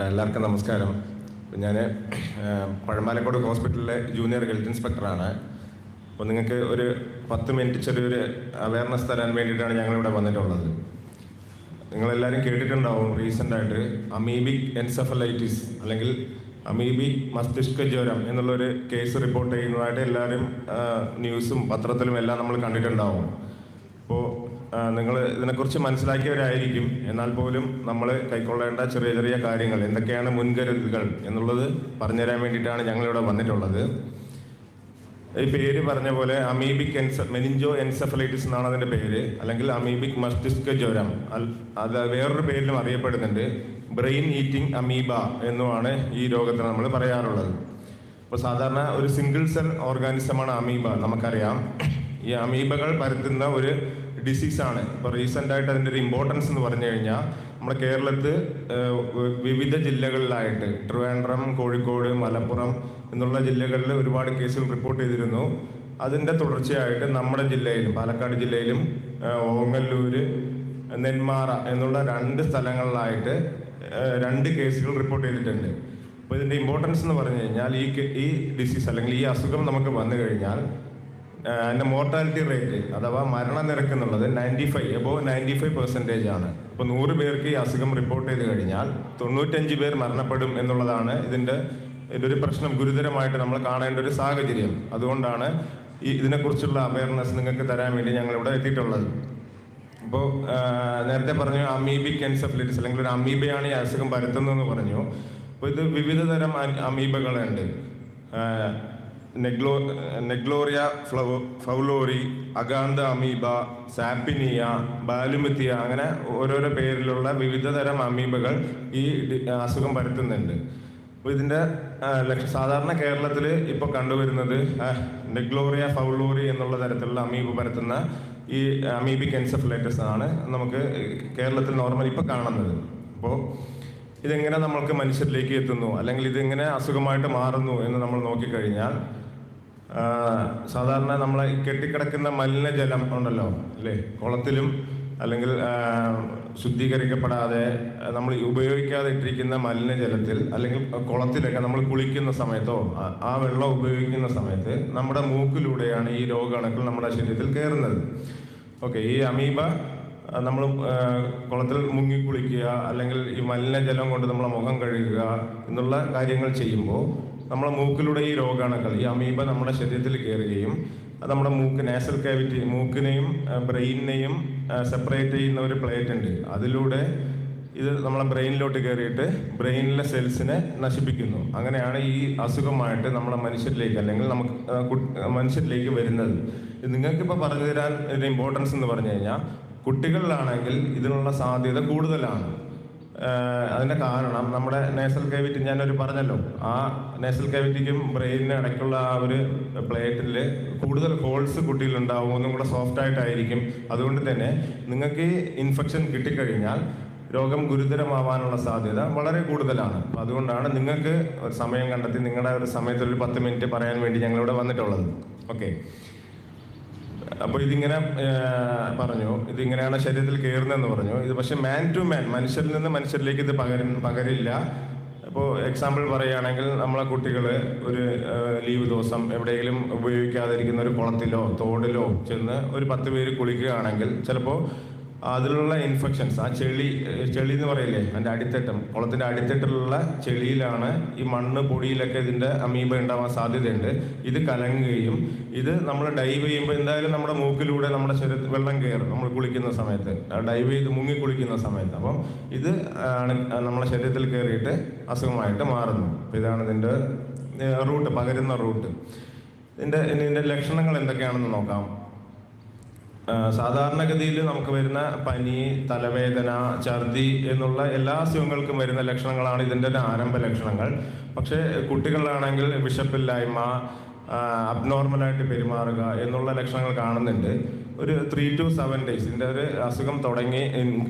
എല്ലാവർക്കും നമസ്കാരം. ഞാൻ പഴമാലക്കോട് ഹോസ്പിറ്റലിലെ ജൂനിയർ ഹെൽത്ത് ഇൻസ്പെക്ടറാണ്. അപ്പോൾ നിങ്ങൾക്ക് ഒരു 10 മിനിറ്റ് ചെറിയൊരു അവയർനെസ് തരാൻ വേണ്ടിയിട്ടാണ് ഞങ്ങളിവിടെ വന്നിട്ടുള്ളത്. നിങ്ങളെല്ലാവരും കേട്ടിട്ടുണ്ടാവും റീസെൻ്റായിട്ട് അമീബിക് എൻസെഫലൈറ്റിസ് അല്ലെങ്കിൽ അമീബിക് മസ്തിഷ്ക ജ്വരം എന്നുള്ളൊരു കേസ് റിപ്പോർട്ട് ചെയ്യുന്നതായിട്ട് എല്ലാവരും ന്യൂസും പത്രത്തിലും എല്ലാം നമ്മൾ കണ്ടിട്ടുണ്ടാവും. അപ്പോൾ നിങ്ങൾ ഇതിനെക്കുറിച്ച് മനസ്സിലാക്കിയവരായിരിക്കും. എന്നാൽ പോലും നമ്മൾ കൈക്കൊള്ളേണ്ട ചെറിയ ചെറിയ കാര്യങ്ങൾ എന്തൊക്കെയാണ് മുൻകരുതലുകൾ എന്നുള്ളത് പറഞ്ഞുതരാൻ വേണ്ടിയിട്ടാണ് ഞങ്ങളിവിടെ വന്നിട്ടുള്ളത്. ഈ പേര് പറഞ്ഞ പോലെ അമീബിക് മെനിഞ്ചോ എൻസെഫലൈറ്റിസ് എന്നാണ് അതിൻ്റെ പേര്, അല്ലെങ്കിൽ അമീബിക് മസ്തിഷ്ക ജ്വരം. അത് വേറൊരു പേരിലും അറിയപ്പെടുന്നുണ്ട്, ബ്രെയിൻ ഈറ്റിംഗ് അമീബ എന്നുമാണ് ഈ രോഗത്തിന് നമ്മൾ പറയാറുള്ളത്. അപ്പോൾ സാധാരണ ഒരു സിംഗിൾ സെൽ ഓർഗാനിസമാണ് അമീബ, നമുക്കറിയാം. ഈ അമീബകൾ പരത്തുന്ന ഒരു ഡിസീസാണ്. ഇപ്പോൾ റീസെൻ്റായിട്ട് അതിൻ്റെ ഒരു ഇമ്പോർട്ടൻസ് എന്ന് പറഞ്ഞു കഴിഞ്ഞാൽ നമ്മുടെ കേരളത്ത് വിവിധ ജില്ലകളിലായിട്ട് ട്രിവാൻഡ്രം, കോഴിക്കോട്, മലപ്പുറം എന്നുള്ള ജില്ലകളിൽ ഒരുപാട് കേസുകൾ റിപ്പോർട്ട് ചെയ്തിരുന്നു. അതിൻ്റെ തുടർച്ചയായിട്ട് നമ്മുടെ ജില്ലയിലും പാലക്കാട് ജില്ലയിലും ഓങ്ങല്ലൂർ, നെന്മാറ എന്നുള്ള 2 സ്ഥലങ്ങളിലായിട്ട് 2 കേസുകൾ റിപ്പോർട്ട് ചെയ്തിട്ടുണ്ട്. അപ്പോൾ ഇതിൻ്റെ ഇമ്പോർട്ടൻസ് എന്ന് പറഞ്ഞു കഴിഞ്ഞാൽ ഈ ഡിസീസ് അല്ലെങ്കിൽ ഈ അസുഖം നമുക്ക് വന്നു കഴിഞ്ഞാൽ അതിൻ്റെ മോർട്ടാലിറ്റി റേറ്റ് അഥവാ മരണനിരക്ക് എന്നുള്ളത് 95% ആണ്. ഇപ്പോൾ 100 പേർക്ക് ഈ അസുഖം റിപ്പോർട്ട് ചെയ്ത് കഴിഞ്ഞാൽ 95 പേർ മരണപ്പെടും എന്നുള്ളതാണ് ഇതിൻ്റെ ഒരു പ്രശ്നം, ഗുരുതരമായിട്ട് നമ്മൾ കാണേണ്ട ഒരു സാഹചര്യം. അതുകൊണ്ടാണ് ഇതിനെക്കുറിച്ചുള്ള അവയർനെസ് നിങ്ങൾക്ക് തരാൻ വേണ്ടി ഞങ്ങളിവിടെ എത്തിയിട്ടുള്ളത്. ഇപ്പോൾ നേരത്തെ പറഞ്ഞു അമീബിക് എൻസെഫലൈറ്റിസ് അല്ലെങ്കിൽ ഒരു അമീബയാണ് ഈ അസുഖം പരത്തുന്നതെന്ന് പറഞ്ഞു. അപ്പോൾ ഇത് വിവിധ തരം അമീബകളുണ്ട്. നെഗ്ലോറിയ ഫൗലോറി, അഗാന്ത അമീബ, സാപ്പിനിയ, ബാലുമിത്തിയ, അങ്ങനെ ഓരോരോ പേരിലുള്ള വിവിധ തരം അമീബകൾ ഈ അസുഖം പരത്തുന്നുണ്ട്. അപ്പോൾ ഇതിൻ്റെ സാധാരണ കേരളത്തിൽ ഇപ്പോൾ കണ്ടുവരുന്നത് നെഗ്ലോറിയ ഫൗലോറി എന്നുള്ള തരത്തിലുള്ള അമീബ പരത്തുന്ന ഈ അമീബിക് എൻസെഫലൈറ്റിസ് ആണ് നമുക്ക് കേരളത്തിൽ നോർമൽ ഇപ്പോൾ കാണുന്നത്. അപ്പോൾ ഇതെങ്ങനെ നമ്മൾക്ക് മനുഷ്യരിലേക്ക് എത്തുന്നു അല്ലെങ്കിൽ ഇതെങ്ങനെ അസുഖമായിട്ട് മാറുന്നു എന്ന് നമ്മൾ നോക്കിക്കഴിഞ്ഞാൽ സാധാരണ നമ്മളെ കെട്ടിക്കിടക്കുന്ന മലിനജലം ഉണ്ടല്ലോ അല്ലേ, കുളത്തിലും അല്ലെങ്കിൽ ശുദ്ധീകരിക്കപ്പെടാതെ നമ്മൾ ഉപയോഗിക്കാതെ ഇട്ടിരിക്കുന്ന മലിനജലത്തിൽ അല്ലെങ്കിൽ കുളത്തിലൊക്കെ നമ്മൾ കുളിക്കുന്ന സമയത്തോ ആ വെള്ളം ഉപയോഗിക്കുന്ന സമയത്ത് നമ്മുടെ മൂക്കിലൂടെയാണ് ഈ രോഗാണുക്കൾ നമ്മുടെ ശരീരത്തിൽ കയറുന്നത്. ഓക്കെ, ഈ അമീബ നമ്മൾ കുളത്തിൽ മുങ്ങിക്കുളിക്കുക അല്ലെങ്കിൽ ഈ മലിനജലം കൊണ്ട് നമ്മളെ മുഖം കഴുകുക എന്നുള്ള കാര്യങ്ങൾ ചെയ്യുമ്പോൾ നമ്മളെ മൂക്കിലൂടെ ഈ രോഗാണുക്കൾ ഈ അമീബ നമ്മുടെ ശരീരത്തിൽ കയറുകയും അത് നമ്മുടെ നാസൽ കാവിറ്റി, മൂക്കിനെയും ബ്രെയിനിനെയും സെപ്പറേറ്റ് ചെയ്യുന്ന ഒരു പ്ലേറ്റ് ഉണ്ട്. അതിലൂടെ ഇത് നമ്മളെ ബ്രെയിനിലോട്ട് കയറിയിട്ട് ബ്രെയിനിലെ സെൽസിനെ നശിപ്പിക്കുന്നു. അങ്ങനെയാണ് ഈ അസുഖമായിട്ട് നമ്മളെ മനുഷ്യരിലേക്ക് അല്ലെങ്കിൽ നമുക്ക് മനുഷ്യരിലേക്ക് വരുന്നത്. നിങ്ങൾക്കിപ്പോൾ പറഞ്ഞു തരാൻ ഒരു ഇമ്പോർട്ടൻസ് എന്ന് പറഞ്ഞു കഴിഞ്ഞാൽ കുട്ടികളിലാണെങ്കിൽ ഇതിനുള്ള സാധ്യത കൂടുതലാണ്. അതിൻ്റെ കാരണം നമ്മുടെ നേസൽ കാവിറ്റി ഞാനൊരു പറഞ്ഞല്ലോ, ആ നേസൽ കാവിറ്റിക്കും ബ്രെയിനിന് ഇടയ്ക്കുള്ള ആ ഒരു പ്ലേറ്റിൽ കൂടുതൽ ഹോൾസ് കുട്ടിയിലുണ്ടാവും, ഒന്നും കൂടെ സോഫ്റ്റ് ആയിട്ടായിരിക്കും. അതുകൊണ്ട് തന്നെ നിങ്ങൾക്ക് ഈ ഇൻഫെക്ഷൻ കിട്ടിക്കഴിഞ്ഞാൽ രോഗം ഗുരുതരമാവാനുള്ള സാധ്യത വളരെ കൂടുതലാണ്. അപ്പം അതുകൊണ്ടാണ് നിങ്ങൾക്ക് ഒരു സമയം കണ്ടെത്തി നിങ്ങളുടെ ഒരു സമയത്ത് ഒരു 10 മിനിറ്റ് പറയാൻ വേണ്ടി ഞങ്ങളിവിടെ വന്നിട്ടുള്ളത്. ഓക്കെ, അപ്പോൾ ഇതിങ്ങനെ പറഞ്ഞു, ഇതിങ്ങനെയാണ് ശരീരത്തിൽ കയറുന്നതെന്ന് പറഞ്ഞു. ഇത് പക്ഷെ മാൻ ടു മാൻ, മനുഷ്യരിൽ നിന്ന് മനുഷ്യരിലേക്ക് ഇത് പകരില്ല. ഇപ്പോൾ എക്സാമ്പിൾ പറയുകയാണെങ്കിൽ നമ്മളെ കുട്ടികൾ ഒരു ലീവ് ദിവസം എവിടെയെങ്കിലും ഉപയോഗിക്കാതിരിക്കുന്ന ഒരു കുളത്തിലോ തോടിലോ ചെന്ന് ഒരു 10 പേര് കുളിക്കുകയാണെങ്കിൽ ചിലപ്പോൾ അതിലുള്ള ഇൻഫെക്ഷൻസ് ആ ചെളി എന്ന് പറയില്ലേ, അതിൻ്റെ അടിത്തട്ടം, കുളത്തിൻ്റെ അടിത്തട്ടിലുള്ള ചെളിയിലാണ് ഈ മണ്ണ് പൊടിയിലൊക്കെ ഇതിൻ്റെ അമീബ ഉണ്ടാവാൻ സാധ്യതയുണ്ട്. ഇത് കലങ്ങുകയും ഇത് നമ്മൾ ഡൈവ് ചെയ്യുമ്പോൾ എന്തായാലും നമ്മുടെ മൂക്കിലൂടെ നമ്മുടെ ശരീരത്തിൽ വെള്ളം കയറും നമ്മൾ കുളിക്കുന്ന സമയത്ത്, ഡൈവ് ചെയ്ത് മുങ്ങി കുളിക്കുന്ന സമയത്ത്. അപ്പം ഇത് ആണ് നമ്മളെ ശരീരത്തിൽ കയറിയിട്ട് അസുഖമായിട്ട് മാറുന്നു. അപ്പോൾ ഇതാണ് ഇതിൻ്റെ റൂട്ട്, പകരുന്ന റൂട്ട്. ഇതിൻ്റെ ലക്ഷണങ്ങൾ എന്തൊക്കെയാണെന്ന് നോക്കാം. സാധാരണഗതിയിൽ നമുക്ക് വരുന്ന പനി, തലവേദന, ഛർദി എന്നുള്ള എല്ലാ അസുഖങ്ങൾക്കും വരുന്ന ലക്ഷണങ്ങളാണ് ഇതിൻ്റെ ആരംഭ ലക്ഷണങ്ങൾ. പക്ഷേ കുട്ടികളിലാണെങ്കിൽ വിശപ്പില്ലായ്മ, അബ്നോർമലായിട്ട് പെരുമാറുക എന്നുള്ള ലക്ഷണങ്ങൾ കാണുന്നുണ്ട്. ഒരു 3 to 7 days ഇതിൻ്റെ ഒരു അസുഖം തുടങ്ങി,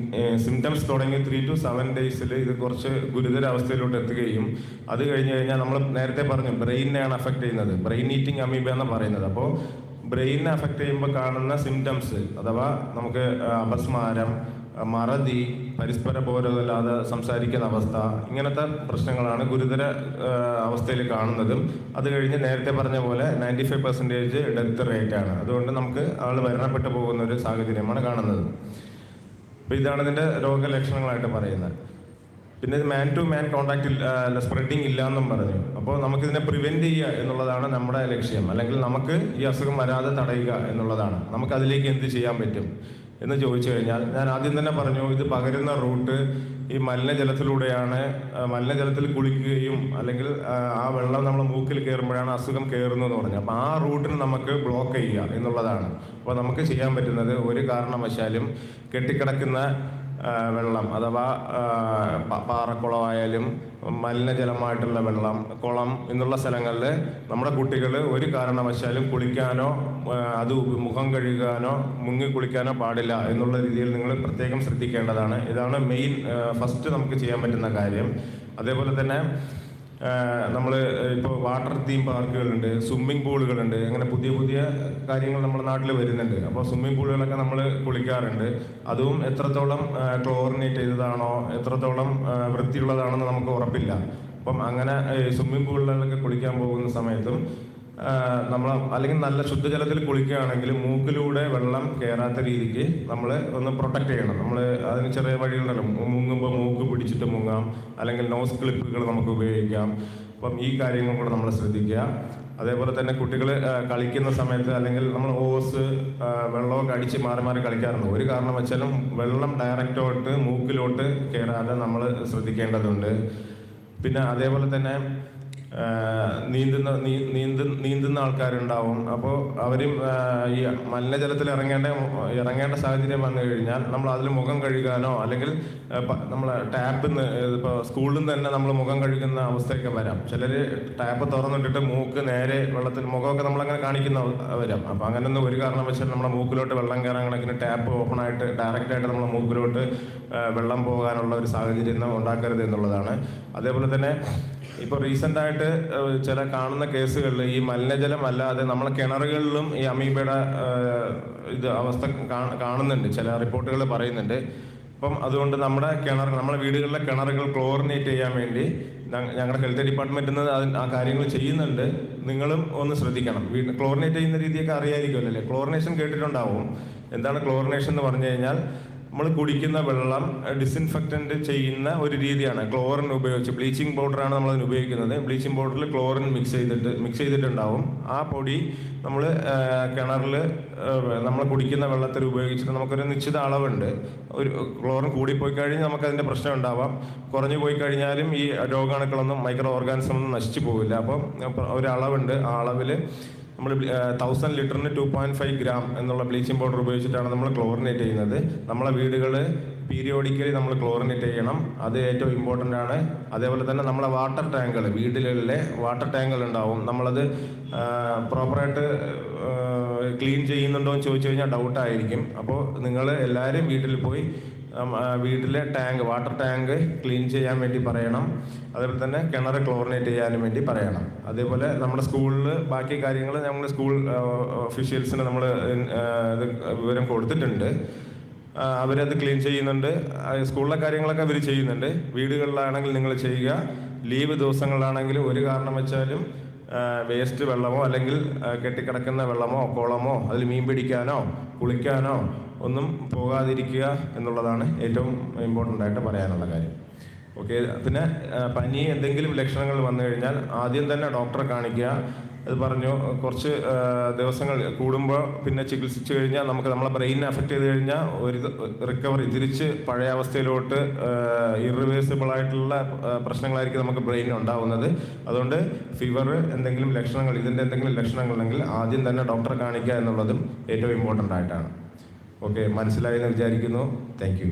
സിംറ്റംസ് തുടങ്ങി 3 to 7 days ഇത് കുറച്ച് ഗുരുതരാവസ്ഥയിലോട്ട് എത്തുകയും അത് കഴിഞ്ഞ് കഴിഞ്ഞാൽ നമ്മൾ നേരത്തെ പറഞ്ഞു ബ്രെയിനിനെയാണ് അഫക്റ്റ് ചെയ്യുന്നത്, ബ്രെയിൻ ഈറ്റിംഗ് അമീബ എന്ന് പറയുന്നത്. അപ്പോൾ ബ്രെയിനിനെ അഫക്റ്റ് ചെയ്യുമ്പോൾ കാണുന്ന സിംറ്റംസ് അഥവാ നമുക്ക് അപസ്മാരം, മറതി, പരസ്പര ബോധമില്ലാതെ സംസാരിക്കുന്ന അവസ്ഥ, ഇങ്ങനത്തെ പ്രശ്നങ്ങളാണ് ഗുരുതര അവസ്ഥയിൽ കാണുന്നതും. അത് കഴിഞ്ഞ് നേരത്തെ പറഞ്ഞ പോലെ 95% ഡെത്ത് റേറ്റ് ആണ്. അതുകൊണ്ട് നമുക്ക് ആൾ മരണപ്പെട്ടു പോകുന്ന ഒരു സാഹചര്യമാണ് കാണുന്നത്. അപ്പോൾ ഇതാണ് ഇതിൻ്റെ രോഗലക്ഷണങ്ങളായിട്ട് പറയുന്നത്. പിന്നെ ഇത് man to man contact spreading ഇല്ല എന്നും പറഞ്ഞു. അപ്പോൾ നമുക്കിതിനെ പ്രിവെൻറ്റ് ചെയ്യുക എന്നുള്ളതാണ് നമ്മുടെ ലക്ഷ്യം, അല്ലെങ്കിൽ നമുക്ക് ഈ അസുഖം വരാതെ തടയുക എന്നുള്ളതാണ്. നമുക്കതിലേക്ക് എന്ത് ചെയ്യാൻ പറ്റും എന്ന് ചോദിച്ചു കഴിഞ്ഞാൽ, ഞാൻ ആദ്യം തന്നെ പറഞ്ഞു, ഇത് പകരുന്ന റൂട്ട് ഈ മലിനജലത്തിലൂടെയാണ്. മലിനജലത്തിൽ കുളിക്കുകയും അല്ലെങ്കിൽ ആ വെള്ളം നമ്മൾ മൂക്കിൽ കയറുമ്പോഴാണ് അസുഖം കയറുന്നതെന്ന് പറഞ്ഞു. അപ്പോൾ ആ റൂട്ടിന് നമുക്ക് ബ്ലോക്ക് ചെയ്യുക എന്നുള്ളതാണ്. അപ്പോൾ നമുക്ക് ചെയ്യാൻ പറ്റുന്നത്, ഒരു കാരണവശാലും കെട്ടിക്കിടക്കുന്ന വെള്ളം അഥവാ പാറക്കുളമായാലും മലിനജലമായിട്ടുള്ള വെള്ളം, കുളം എന്നുള്ള സ്ഥലങ്ങളിൽ നമ്മുടെ കുട്ടികൾ ഒരു കാരണവശാലും കുളിക്കാനോ അത് മുഖം കഴുകാനോ മുങ്ങി കുളിക്കാനോ പാടില്ല എന്നുള്ള രീതിയിൽ നിങ്ങൾ പ്രത്യേകം ശ്രദ്ധിക്കേണ്ടതാണ്. ഇതാണ് മെയിൻ ഫസ്റ്റ് നമുക്ക് ചെയ്യാൻ പറ്റുന്ന കാര്യം. അതേപോലെ തന്നെ നമ്മൾ ഇപ്പോൾ വാട്ടർ തീം പാർക്കുകളുണ്ട്, സ്വിമ്മിംഗ് പൂളുകളുണ്ട്, അങ്ങനെ പുതിയ പുതിയ കാര്യങ്ങൾ നമ്മുടെ നാട്ടിൽ വരുന്നുണ്ട്. അപ്പോൾ സ്വിമ്മിംഗ് പൂളുകളൊക്കെ നമ്മൾ കുളിക്കാറുണ്ട്. അതും എത്രത്തോളം ക്ലോറിനേറ്റ് ചെയ്തതാണോ എത്രത്തോളം വൃത്തിയുള്ളതാണെന്ന് നമുക്ക് ഉറപ്പില്ല. അപ്പം അങ്ങനെ സ്വിമ്മിംഗ് പൂളുകളിലൊക്കെ കുളിക്കാൻ പോകുന്ന സമയത്തും നമ്മൾ അല്ലെങ്കിൽ നല്ല ശുദ്ധജലത്തിൽ കുളിക്കുകയാണെങ്കിൽ മൂക്കിലൂടെ വെള്ളം കയറാത്ത രീതിക്ക് നമ്മൾ ഒന്ന് പ്രൊട്ടക്റ്റ് ചെയ്യണം. നമ്മൾ അതിന് ചെറിയ വഴികളുണ്ടല്ലോ, മുങ്ങുമ്പോൾ മൂക്ക് പിടിച്ചിട്ട് മുങ്ങാം, അല്ലെങ്കിൽ നോസ് ക്ലിപ്പുകൾ നമുക്ക് ഉപയോഗിക്കാം. അപ്പം ഈ കാര്യങ്ങൾ കൂടെ നമ്മൾ ശ്രദ്ധിക്കുക. അതേപോലെ തന്നെ കുട്ടികൾ കളിക്കുന്ന സമയത്ത് അല്ലെങ്കിൽ നമ്മൾ ഓസ് വെള്ളമൊക്കെ അടിച്ച് മാറി മാറി കളിക്കാറുണ്ട്. ഒരു കാരണം വെച്ചാലും വെള്ളം ഡയറക്റ്റോട്ട് മൂക്കിലോട്ട് കയറാതെ നമ്മൾ ശ്രദ്ധിക്കേണ്ടതുണ്ട്. പിന്നെ അതേപോലെ തന്നെ നീന്തുന്ന ആൾക്കാരുണ്ടാവും. അപ്പോൾ അവരും ഈ മലിനജലത്തിൽ ഇറങ്ങേണ്ട സാഹചര്യം വന്നു കഴിഞ്ഞാൽ നമ്മൾ അതിൽ മുഖം കഴുകാനോ അല്ലെങ്കിൽ നമ്മൾ ടാപ്പിൽ നിന്ന് ഇപ്പോൾ സ്കൂളിൽ നിന്ന് തന്നെ നമ്മൾ മുഖം കഴുകുന്ന അവസ്ഥയൊക്കെ വരാം. ചിലർ ടാപ്പ് തുറന്നിട്ടിട്ട് മൂക്ക് നേരെ വെള്ളത്തിൽ മുഖമൊക്കെ നമ്മളങ്ങനെ കാണിക്കുന്ന വരാം. അപ്പോൾ അങ്ങനെയൊന്നും ഒരു കാരണം വെച്ചാൽ നമ്മുടെ മൂക്കിലോട്ട് വെള്ളം കയറാൻ കണക്കിന് ടാപ്പ് ഓപ്പണായിട്ട് ഡയറക്റ്റായിട്ട് നമ്മുടെ മൂക്കിലോട്ട് വെള്ളം പോകാനുള്ള ഒരു സാഹചര്യം ഉണ്ടാക്കരുത് എന്നുള്ളതാണ്. അതേപോലെ തന്നെ ഇപ്പോൾ റീസെൻ്റായിട്ട് ചില കാണുന്ന കേസുകളിൽ ഈ മലിനജലം അല്ലാതെ നമ്മളെ കിണറുകളിലും ഈ അമീബയുടെ ഇത് അവസ്ഥ കാണുന്നുണ്ട്, ചില റിപ്പോർട്ടുകൾ പറയുന്നുണ്ട്. അപ്പം അതുകൊണ്ട് നമ്മുടെ വീടുകളിലെ കിണറുകൾ ക്ലോറിനേറ്റ് ചെയ്യാൻ വേണ്ടി ഞങ്ങളുടെ ഹെൽത്ത് ഡിപ്പാർട്ട്മെൻറ്റിൽ നിന്ന് ആ കാര്യങ്ങൾ ചെയ്യുന്നുണ്ട്. നിങ്ങളും ഒന്ന് ശ്രദ്ധിക്കണം. ക്ലോറിനേറ്റ് ചെയ്യുന്ന രീതിയൊക്കെ അറിയായിരിക്കുമല്ലോ അല്ലേ? ക്ലോറിനേഷൻ കേട്ടിട്ടുണ്ടാവും. എന്താണ് ക്ലോറിനേഷൻ എന്ന് പറഞ്ഞു കഴിഞ്ഞാൽ, നമ്മൾ കുടിക്കുന്ന വെള്ളം ഡിസിൻഫെക്റ്റൻ്റ് ചെയ്യുന്ന ഒരു രീതിയാണ്. ക്ലോറിൻ ഉപയോഗിച്ച്, ബ്ലീച്ചിങ് പൗഡറാണ് നമ്മളതിന് ഉപയോഗിക്കുന്നത്. ബ്ലീച്ചിങ് പൗഡറിൽ ക്ലോറിൻ മിക്സ് ചെയ്തിട്ടുണ്ടാവും. ആ പൊടി നമ്മൾ കിണറിൽ നമ്മൾ കുടിക്കുന്ന വെള്ളത്തിൽ ഉപയോഗിച്ചിട്ട് നമുക്കൊരു നിശ്ചിത അളവുണ്ട്. ഒരു ക്ലോറിൻ കൂടിപ്പോയി കഴിഞ്ഞാൽ നമുക്കതിൻ്റെ പ്രശ്നം ഉണ്ടാവാം. കുറഞ്ഞു പോയി കഴിഞ്ഞാലും ഈ രോഗാണുക്കളൊന്നും മൈക്രോ ഓർഗാനിസം ഒന്നും നശിച്ചു പോവില്ല. അപ്പം ഒരു അളവുണ്ട്. ആ അളവിൽ നമ്മൾ 1000 ലിറ്ററിന് 2.5 ഗ്രാം എന്നുള്ള ബ്ലീച്ചിങ് പൗഡർ ഉപയോഗിച്ചിട്ടാണ് നമ്മൾ ക്ലോറിനേറ്റ് ചെയ്യുന്നത്. നമ്മളെ വീടുകൾ പീരിയോഡിക്കലി നമ്മൾ ക്ലോറിനേറ്റ് ചെയ്യണം. അത് ഏറ്റവും ഇമ്പോർട്ടൻ്റ് ആണ്. അതേപോലെ തന്നെ നമ്മളെ വാട്ടർ ടാങ്കുകൾ, വീടുകളിലെ വാട്ടർ ടാങ്കുകൾ ഉണ്ടാവും. നമ്മളത് പ്രോപ്പറായിട്ട് ക്ലീൻ ചെയ്യുന്നുണ്ടോ എന്ന് ചോദിച്ചു കഴിഞ്ഞാൽ ഡൗട്ടായിരിക്കും. അപ്പോൾ നിങ്ങൾ എല്ലാവരും വീട്ടിൽ പോയി വീട്ടിലെ വാട്ടർ ടാങ്ക് ക്ലീൻ ചെയ്യാൻ വേണ്ടി പറയണം. അതേപോലെ തന്നെ കിണർ ക്ലോറിനേറ്റ് ചെയ്യാനും വേണ്ടി പറയണം. അതേപോലെ നമ്മുടെ സ്കൂളിൽ ബാക്കി കാര്യങ്ങൾ നമ്മൾ സ്കൂൾ ഒഫീഷ്യൽസിന് നമ്മൾ വിവരം കൊടുത്തിട്ടുണ്ട്. അവരത് ക്ലീൻ ചെയ്യുന്നുണ്ട്. സ്കൂളിലെ കാര്യങ്ങളൊക്കെ അവർ ചെയ്യുന്നുണ്ട്. വീടുകളിലാണെങ്കിൽ നിങ്ങൾ ചെയ്യുക. ലീവ് ദിവസങ്ങളിലാണെങ്കിൽ ഒരു കാരണം വെച്ചാലും വേസ്റ്റ് വെള്ളമോ അല്ലെങ്കിൽ കെട്ടിക്കിടക്കുന്ന വെള്ളമോ കുളമോ അതിൽ മീൻ പിടിക്കാനോ കുളിക്കാനോ ഒന്നും പോകാതിരിക്കുക എന്നുള്ളതാണ് ഏറ്റവും ഇമ്പോർട്ടൻ്റ് ആയിട്ട് പറയാനുള്ള കാര്യം. ഓക്കെ. പിന്നെ പനി എന്തെങ്കിലും ലക്ഷണങ്ങൾ വന്നു കഴിഞ്ഞാൽ ആദ്യം തന്നെ ഡോക്ടറെ കാണിക്കുക. അത് പറഞ്ഞു, കുറച്ച് ദിവസങ്ങൾ കൂടുമ്പോൾ പിന്നെ ചികിത്സിച്ച് കഴിഞ്ഞാൽ നമ്മളെ ബ്രെയിനിനെ അഫക്റ്റ് ചെയ്ത് കഴിഞ്ഞാൽ ഒരു റിക്കവറി തിരിച്ച് പഴയ അവസ്ഥയിലോട്ട് ഇറിവേഴ്സിബിൾ ആയിട്ടുള്ള പ്രശ്നങ്ങളായിരിക്കും നമുക്ക് ബ്രെയിനിൽ ഉണ്ടാവുന്നത്. അതുകൊണ്ട് ഇതിൻ്റെ എന്തെങ്കിലും ലക്ഷണങ്ങൾ ഉണ്ടെങ്കിൽ ആദ്യം തന്നെ ഡോക്ടറെ കാണിക്കുക എന്നുള്ളതും ഏറ്റവും ഇമ്പോർട്ടൻ്റ് ആയിട്ടാണ്. ഓക്കെ, മനസ്സിലായെന്ന് വിചാരിക്കുന്നു. Thank you.